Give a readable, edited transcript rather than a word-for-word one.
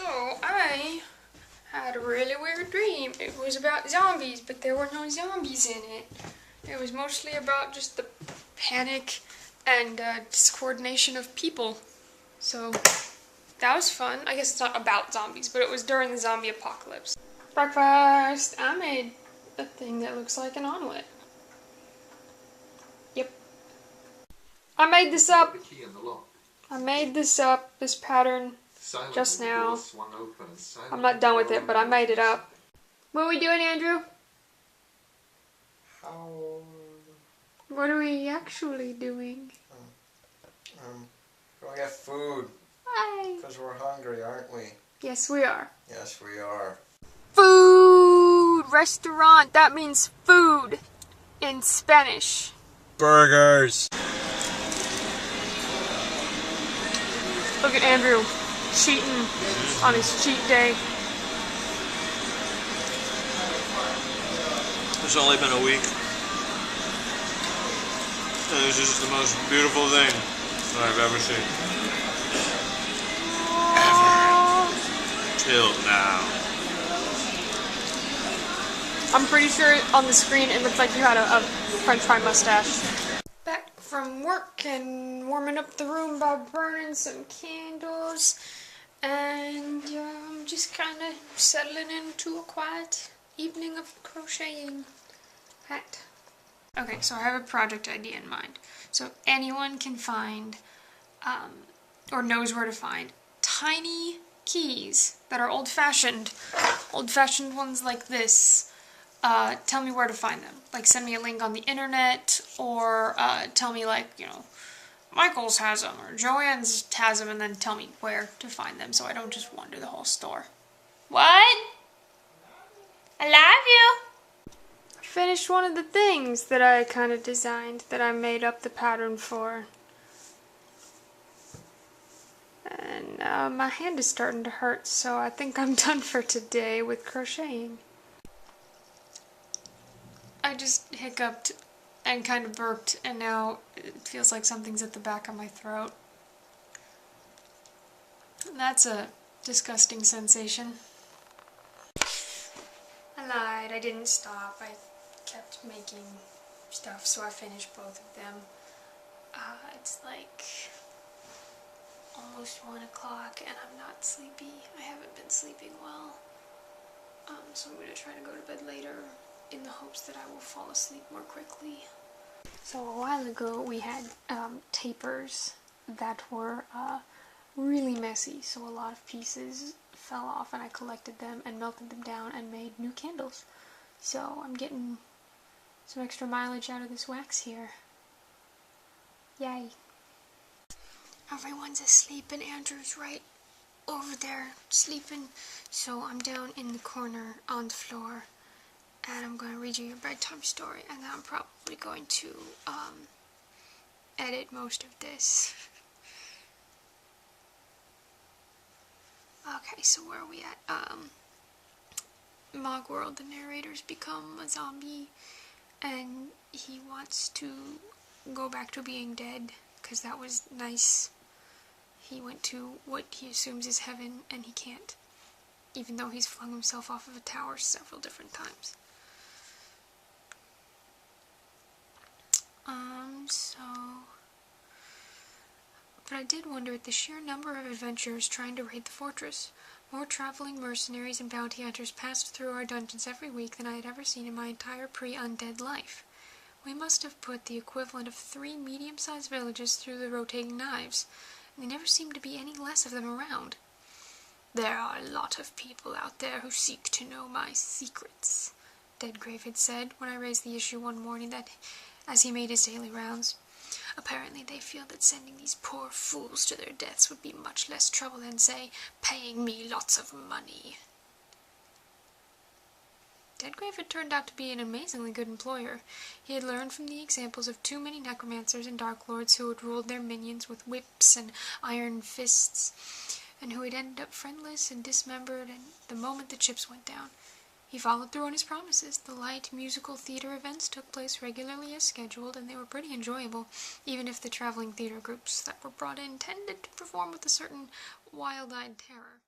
So, I had a really weird dream. It was about zombies, but there were no zombies in it. It was mostly about just the panic and discoordination of people. So, that was fun. I guess it's not about zombies, but it was during the zombie apocalypse. Breakfast! I made a thing that looks like an omelet. Yep. I made this up. This pattern, just now. I'm not done with it, but I made it up. What are we doing, Andrew? What are we actually doing? Going to get food. Hi. Because we're hungry, aren't we? Yes, we are. Yes, we are. Food! Restaurant. That means food in Spanish. Burgers. Look at Andrew cheating on his cheat day. It's only been a week. And this is the most beautiful thing that I've ever seen. Ever. Till now. I'm pretty sure on the screen it looked like you had a french fry mustache. Back from work and warming up the room by burning some candles. And just kind of settling into a quiet evening of crocheting. Okay, so I have a project idea in mind. So anyone can find, or knows where to find, tiny keys that are old-fashioned ones like this. Tell me where to find them. Like, send me a link on the internet, or tell me, like, you know, Michael's has them, or Joanne's has them, and then tell me where to find them so I don't just wander the whole store. What? I love you! I finished one of the things that I kind of designed, that I made up the pattern for. And my hand is starting to hurt, so I think I'm done for today with crocheting. I just hiccuped and kind of burped, and now it feels like something's at the back of my throat. That's a disgusting sensation. I lied, I didn't stop. I kept making stuff, so I finished both of them. It's like almost 1 o'clock and I'm not sleepy. I haven't been sleeping well. So I'm going to try to go to bed later in the hopes that I will fall asleep more quickly. So a while ago we had tapers that were really messy, so a lot of pieces fell off and I collected them and melted them down and made new candles. So I'm getting some extra mileage out of this wax here. Yay. Everyone's asleep and Andrew's right over there sleeping, so I'm down in the corner on the floor and I'm going to read you your bedtime story, and then I'm probably going to edit most of this. Okay, so where are we at? Mogworld, the narrator's become a zombie and he wants to go back to being dead because that was nice. He went to what he assumes is heaven and he can't, even though he's flung himself off of a tower several different times. But I did wonder at the sheer number of adventurers trying to raid the fortress. More traveling mercenaries and bounty hunters passed through our dungeons every week than I had ever seen in my entire pre-undead life. We must have put the equivalent of 3 medium-sized villages through the rotating knives, and there never seemed to be any less of them around. There are a lot of people out there who seek to know my secrets, Deadgrave had said when I raised the issue one morning that, as he made his daily rounds. Apparently they feel that sending these poor fools to their deaths would be much less trouble than, say, paying me lots of money. Deadgrave had turned out to be an amazingly good employer. He had learned from the examples of too many necromancers and dark lords who had ruled their minions with whips and iron fists, and who had ended up friendless and dismembered the moment the chips went down. He followed through on his promises. The light musical theater events took place regularly as scheduled, and they were pretty enjoyable, even if the traveling theater groups that were brought in tended to perform with a certain wild-eyed terror.